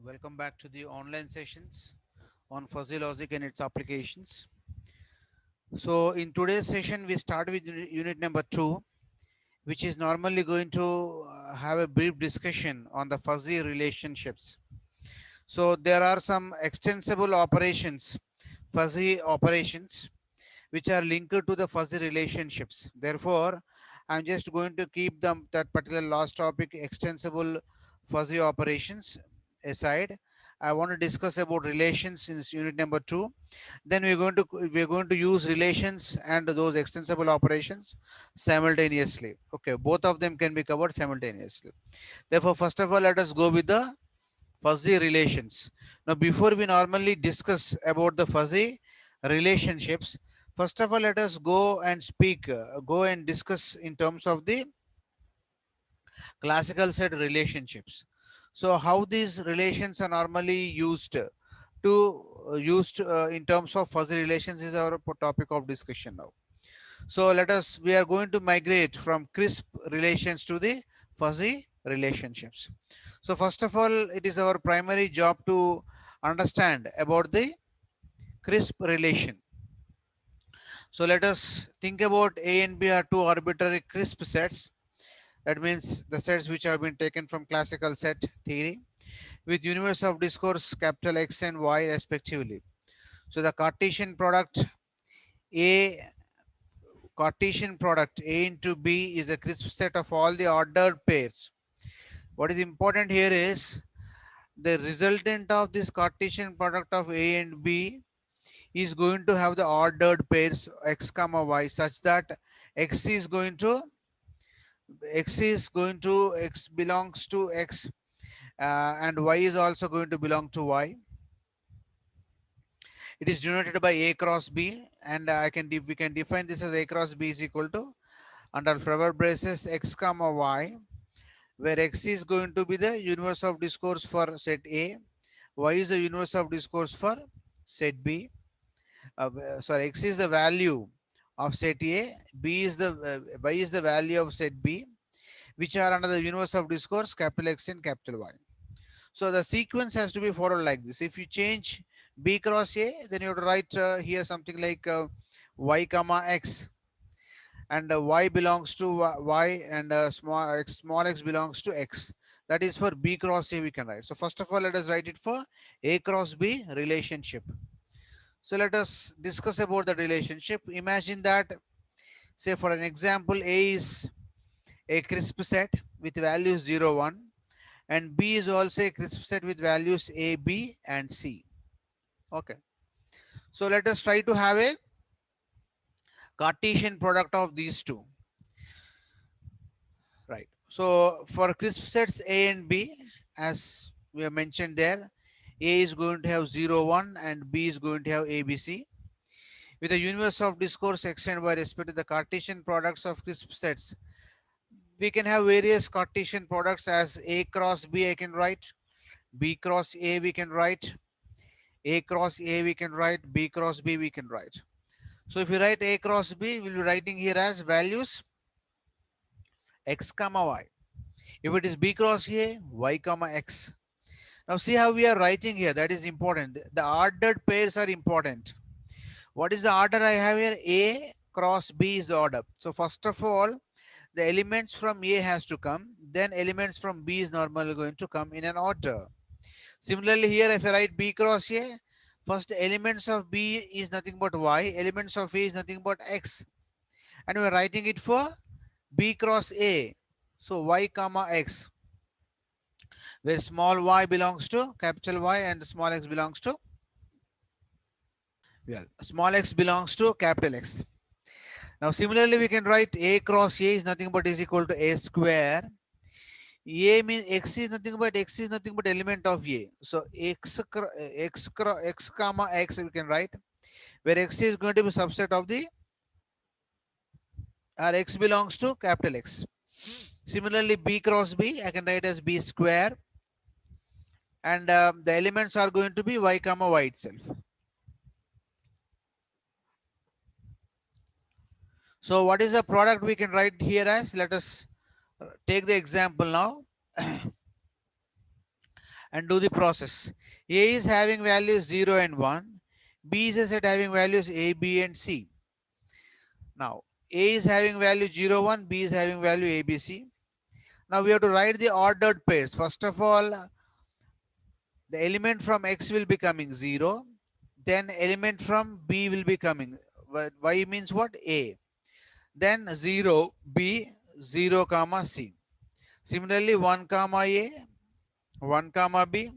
Welcome back to the online sessions on fuzzy logic and its applications. So in today's session, we start with unit number 2, which is normally going to have a brief discussion on the fuzzy relationships. So there are some extensible operations, fuzzy operations, which are linked to the fuzzy relationships. Therefore, I'm just going to keep them that particular last topic, extensible fuzzy operations, aside. I want to discuss about relations in unit number 2. Then we're going to use relations and those extensible operations simultaneously. Okay, both of them can be covered simultaneously. Therefore, first of all, let us go with the fuzzy relations. Now, before we normally discuss about the fuzzy relationships, first of all, let us go and discuss in terms of the classical set relationships. So, how these relations are normally used in terms of fuzzy relations is our topic of discussion now. So, we are going to migrate from crisp relations to the fuzzy relationships. So first of all, it is our primary job to understand about the crisp relation. So let us think about A and B are two arbitrary crisp sets. That means the sets which have been taken from classical set theory with universe of discourse capital X and Y respectively. So the A Cartesian product A into B is a crisp set of all the ordered pairs. What is important here is the resultant of this Cartesian product of A and B is going to have the ordered pairs x comma y such that x is going to x belongs to x, and y is also going to belong to y. It is denoted by a cross b, and we can define this as a cross b is equal to under Fravor braces x comma y, where x is going to be the universe of discourse for set A, y is the universe of discourse for set B. Sorry, x is the value of set A, b is the y is the value of set B, which are under the universe of discourse capital X and capital Y. So the sequence has to be followed like this. If you change b cross A, then you have to write here something like y comma x, and y belongs to y, and small x belongs to x. That is for b cross A we can write. So first of all, let us write it for a cross b relationship. So let us discuss about the relationship. Imagine that, say for an example, A is a crisp set with values 0, 1, and B is also a crisp set with values A, B and C. Okay. So let us try to have a Cartesian product of these two. Right. So for crisp sets A and B, as we have mentioned there, A is going to have 0, 1 and B is going to have ABC. With a universe of discourse x and y respect to the Cartesian products of crisp sets, we can have various Cartesian products as A cross B I can write, B cross A we can write, A cross A we can write, B cross B we can write. So if you write A cross B, we'll be writing here as values x comma y. If it is B cross A, y comma x. Now see how we are writing here, that is important. The ordered pairs are important. What is the order I have here? A cross B is the order. So first of all, the elements from A has to come, then elements from B is normally going to come in an order. Similarly here, if I write B cross A, first elements of B is nothing but Y, elements of A is nothing but X, and we are writing it for B cross A. So Y comma X, where small y belongs to capital Y and small x belongs to, well, small x belongs to capital X. Now similarly we can write A cross A is nothing but is equal to A square. A means x is nothing but element of A. So x comma x we can write, where x is going to be subset of the, or x belongs to capital X. Similarly B cross B I can write as B square, and the elements are going to be y comma y itself. So what is the product we can write here as? Let us take the example now. and do the process. A is having values 0 and 1. B is a set having values A, B and C. Now A is having value 0, 1, B is having value A, B, C. Now we have to write the ordered pairs. First of all, the element from X will be coming 0. Then element from B will be coming. Y means what? A. Then 0, B, 0 comma C. Similarly 1 comma A, 1 comma B,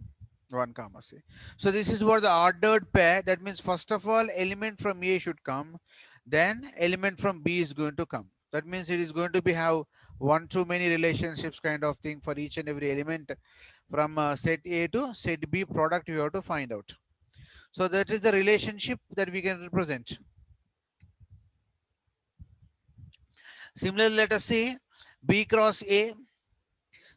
1 comma C. So this is what the ordered pair. That means first of all element from A should come, then element from B is going to come. That means it is going to be have one to many relationships kind of thing for each and every element from set A to set B product you have to find out. So that is the relationship that we can represent. Similarly, let us see B cross A.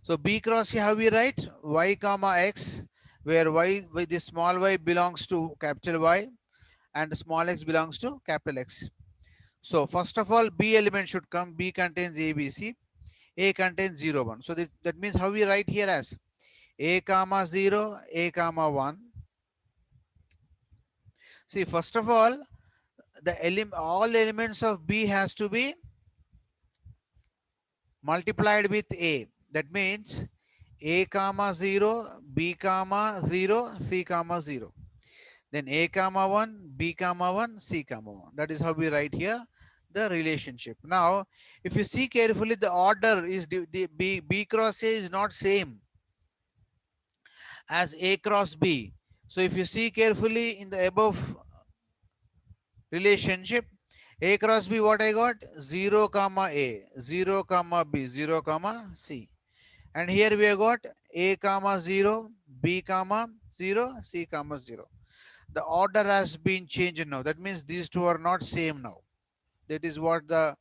So B cross A, how we write? Y comma X, where Y with the small y belongs to capital Y and small x belongs to capital X. So first of all, B element should come. B contains A, B, C. A contains 0, 1. So that means how we write here as A comma 0, A comma 1. See, first of all, all the elements of B has to be multiplied with A. That means A comma 0, B comma 0, C comma 0. Then A comma 1, B comma 1, C comma 1. That is how we write here the relationship. Now, if you see carefully, the order is the B cross A is not same as A cross B. So if you see carefully in the above relationship, A cross B, what I got? 0 comma A, 0 comma B, 0 comma C. And here we have got A comma 0, B comma 0, C comma 0. The order has been changed now. That means these two are not same now. That is what the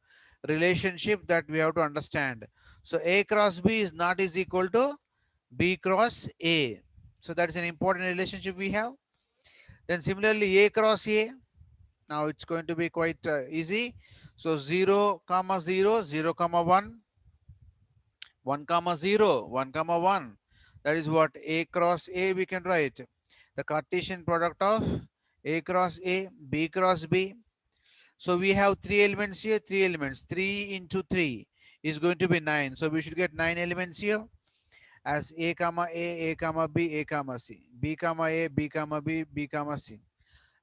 relationship that we have to understand. So A cross B is not is equal to B cross A. So that is an important relationship we have. Then similarly A cross A. Now it's going to be quite easy. So 0 comma 0, 0 comma 1, 1 comma 0, 1 comma 1. That is what A cross A we can write. The Cartesian product of A cross A, B cross B. So we have 3 elements here, 3 elements. 3 into 3 is going to be 9. So we should get 9 elements here as A comma A comma B, A comma C, B comma A, B comma B, B comma C.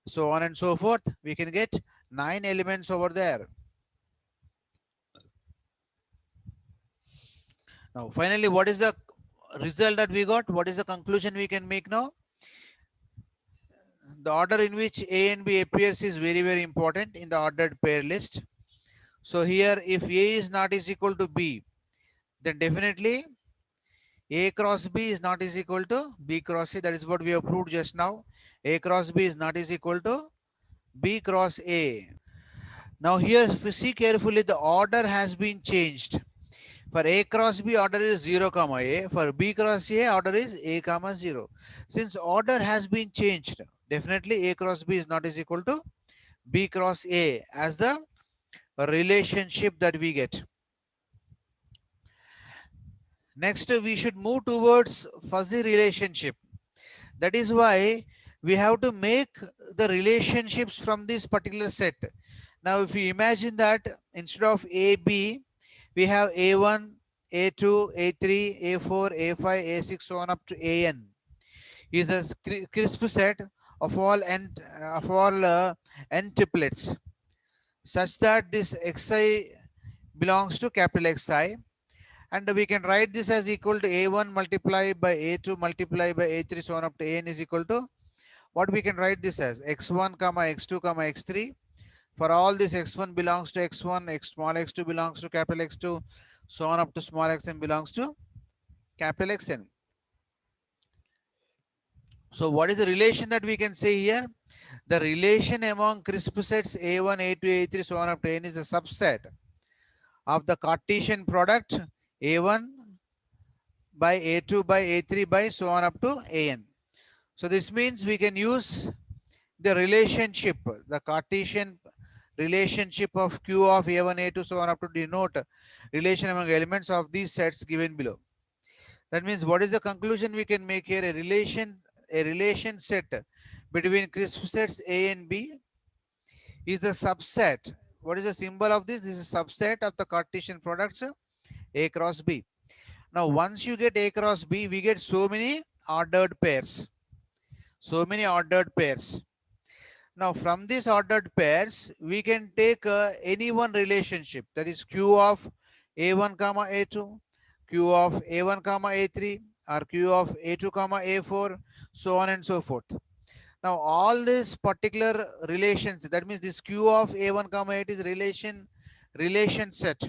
So on and so forth. We can get 9 elements over there. Now finally, what is the result that we got? What is the conclusion we can make now? The order in which A and B appears is very, very important in the ordered pair list. So here, if A is not is equal to B, then definitely A cross B is not is equal to B cross A. That is what we have proved just now. A cross B is not is equal to B cross A. Now here, if you see carefully, the order has been changed. For A cross B, order is 0 comma A. For B cross A, order is A comma 0. Since order has been changed, definitely A cross B is not is equal to B cross A as the relationship that we get. Next, we should move towards fuzzy relationship. That is why we have to make the relationships from this particular set. Now, if you imagine that instead of A, B, we have A1, A2, A3, A4, A5, A6, so on up to AN. Is a crisp set of all n triplets, such that this xi belongs to capital Xi, and we can write this as equal to A1 multiplied by A2 multiplied by A3, so on up to AN is equal to what we can write this as x1 comma x2 comma x3. For all this, x1 belongs to x1, small x2 belongs to capital X2, so on up to small xn belongs to capital Xn. So what is the relation that we can say here? The relation among crisp sets A1, A2, A3, so on up to N is a subset of the Cartesian product A1 by A2 by A3 by so on up to AN. So this means we can use the relationship, the Cartesian relationship of Q of A1, A2, so on up to denote relation among elements of these sets given below. That means what is the conclusion we can make here? A relation set between crisp sets A and B is a subset. What is the symbol of this? This is a subset of the Cartesian products A cross B. Now, once you get A cross B, we get so many ordered pairs. So many ordered pairs. Now, from these ordered pairs, we can take any one relationship, that is Q of A1 comma A2, Q of A1 comma A3, or Q of A2 comma A4, so on and so forth. Now, all these particular relations, that means this Q of A1 comma A2 is relation set.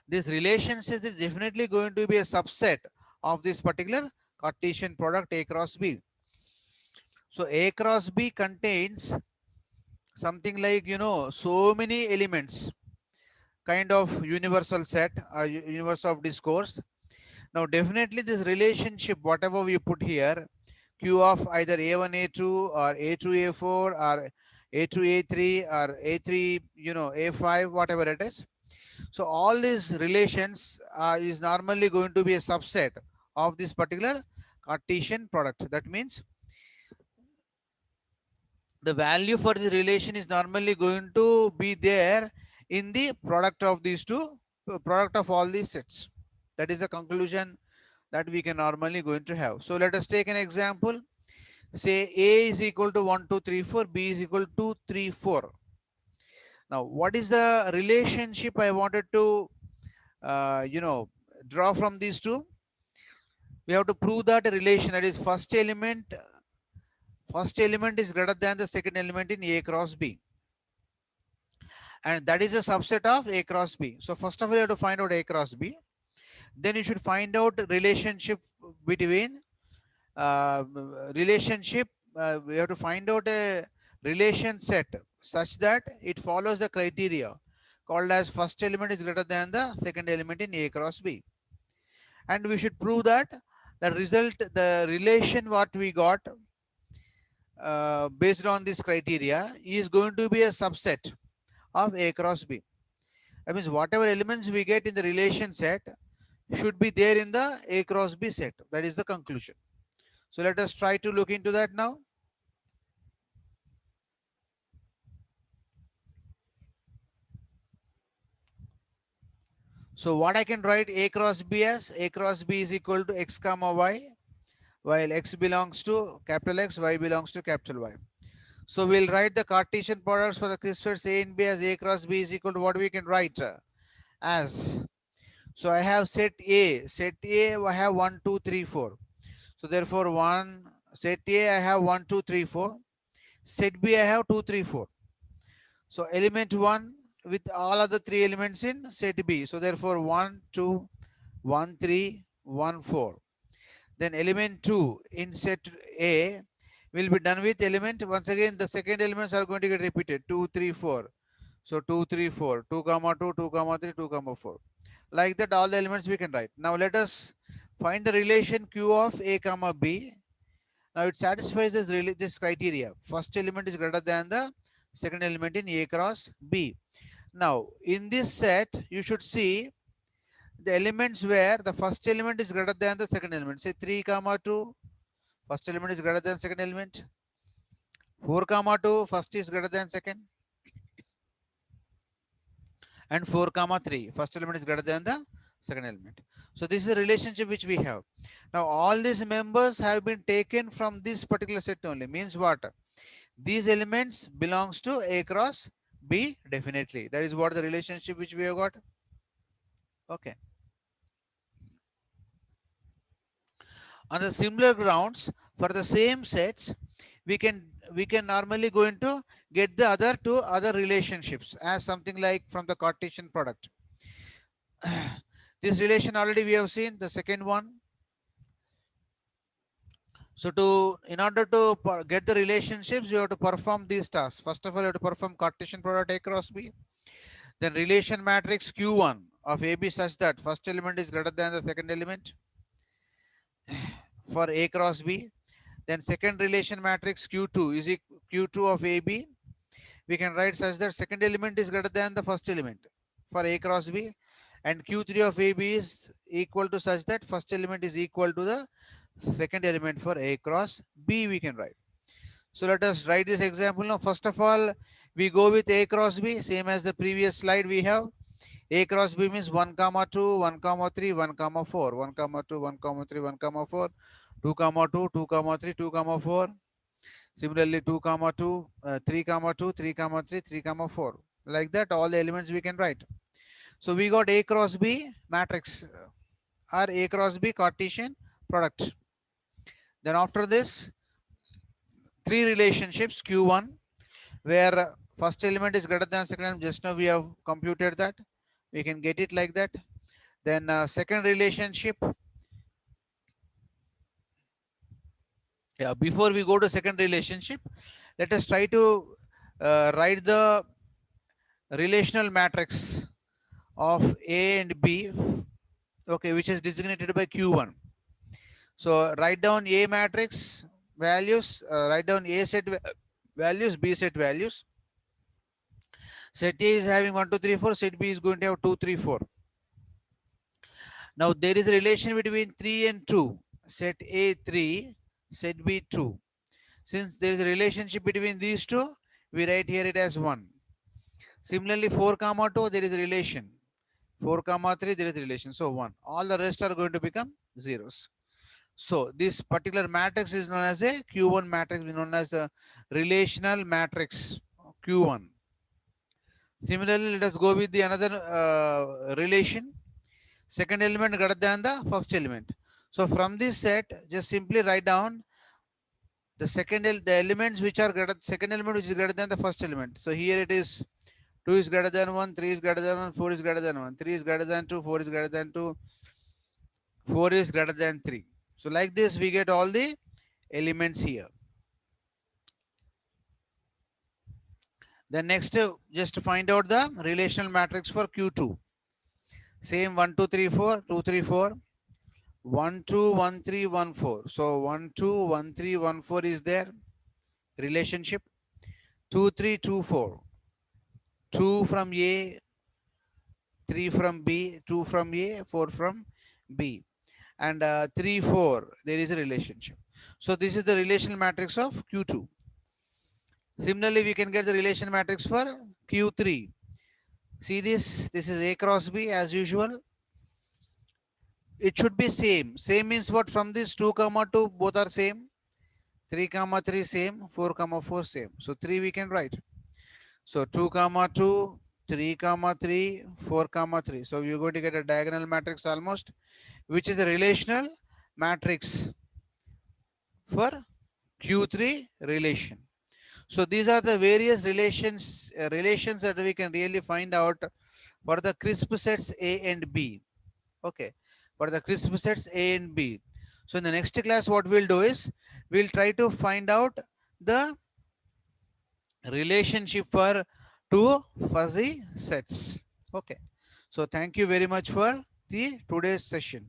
This relation set is definitely going to be a subset of this particular Cartesian product A cross B. So A cross B contains something like, so many elements, kind of universal set, universe of discourse. Now, definitely this relationship, whatever we put here, Q of either A1, A2 or A2, A4 or A2, A3 or A3, A5, whatever it is. So all these relations is normally going to be a subset of this particular Cartesian product. That means the value for the relation is normally going to be there in the product of these two, product of all these sets. That is the conclusion that we can normally going to have. So let us take an example. Say A is equal to 1, 2, 3, 4, B is equal to 2, 3, 4. Now, what is the relationship I wanted to, draw from these two? We have to prove that a relation, that is first element is greater than the second element in A cross B. And that is a subset of A cross B. So first of all, you have to find out A cross B. Then you should find out relationship between relationship. We have to find out a relation set such that it follows the criteria called as first element is greater than the second element in A cross B. And we should prove that the relation what we got based on this criteria is going to be a subset of A cross B. That means whatever elements we get in the relation set should be there in the A cross B set. That is the conclusion. So let us try to look into that now. So what I can write A cross B as? A cross B is equal to x comma y, while x belongs to capital X, y belongs to capital Y. So we'll write the Cartesian products for the crisp sets A and B as A cross B is equal to what we can write as. So I have set A. Set A I have 1, 2, 3, 4. So therefore set A I have 1, 2, 3, 4. Set B I have 2, 3, 4. So element 1 with all other three elements in set B. So therefore 1, 2, 1, 3, 1, 4. Then element 2 in set A will be done with element. Once again, the second elements are going to get repeated. 2, 3, 4. So 2, 3, 4. 2, comma 2, 2, comma 3, 2, comma 4. Like that, all the elements we can write. Now let us find the relation Q of A comma B. Now it satisfies this criteria. First element is greater than the second element in A cross B. Now in this set, you should see the elements where the first element is greater than the second element. Say 3 comma 2, first element is greater than second element. 4 comma 2, first is greater than second. And 4 comma 3, first element is greater than the second element. So this is a relationship which we have. Now all these members have been taken from this particular set only. Means what? These elements belongs to A cross B definitely. That is what the relationship which we have got. Okay. On the similar grounds, for the same sets, we can normally go into get the other two other relationships as something like from the Cartesian product. This relation already we have seen, the second one. So in order to get the relationships, you have to perform these tasks. First of all, you have to perform Cartesian product A cross B. Then relation matrix Q1 of AB such that first element is greater than the second element for A cross B. Then second relation matrix Q2 is Q2 of AB. We can write such that second element is greater than the first element for A cross B. and Q3 of AB is equal to such that first element is equal to the second element for A cross B, we can write. So let us write this example now. First of all, we go with A cross B, same as the previous slide we have. A cross B means 1 comma 2, 1 comma 3, 1 comma 4, 1 comma 2, 1 comma 3, 1 comma 4, 2 comma 2, 2 comma 3, 2 comma 4. Similarly, 2 comma 2, 3 comma 2, 3 comma 3, 3 comma 4. Like that, all the elements we can write. So we got A cross B matrix or A cross B Cartesian product. Then after this, three relationships Q1, where first element is greater than second element. Just now we have computed that. We can get it like that. Then second relationship. Yeah, before we go to second relationship, let us try to write the relational matrix of A and B, okay, which is designated by Q1. So write down A matrix values, write down A set values, B set values. Set A is having 1, 2, 3, 4. Set B is going to have 2, 3, 4. Now there is a relation between 3 and 2. Set A 3, set B 2. Since there is a relationship between these two, we write here it as 1. Similarly, 4 comma 2, there is a relation. 4 comma 3, there is a relation. So 1. All the rest are going to become zeros. So this particular matrix is known as a Q1 matrix, is known as a relational matrix Q1. Similarly, let us go with the another relation. Second element greater than the first element. So from this set, just simply write down the the elements which are greater, second element which is greater than the first element. So here it is 2 is greater than 1, 3 is greater than 1, 4 is greater than 1, 3 is greater than 2, 4 is greater than 2, 4 is greater than 3. So like this we get all the elements here. Then next, just to find out the relational matrix for Q2. Same 1, 2, 3, 4, 2, 3, 4, 1, 2, 1, 3, 1, 4. So 1, 2, 1, 3, 1, 4 is there. Relationship. 2, 3, 2, 4. 2 from A, 3 from B, 2 from A, 4 from B. And 3, 4, there is a relationship. So this is the relational matrix of Q2. Similarly, we can get the relation matrix for Q3. See this, this is A cross B as usual. It should be same. Same means what? From this 2 comma 2, both are same. 3 comma 3 same, 4 comma 4 same. So 3 we can write. So 2 comma 2, 3 comma 3, 4 comma 3. So you're going to get a diagonal matrix almost, which is a relational matrix for Q3 relation. So these are the various relations that we can really find out for the crisp sets A and B. Okay, for the crisp sets A and B. So in the next class, what we'll do is we'll try to find out the relationship for two fuzzy sets. Okay, so thank you very much for the today's session.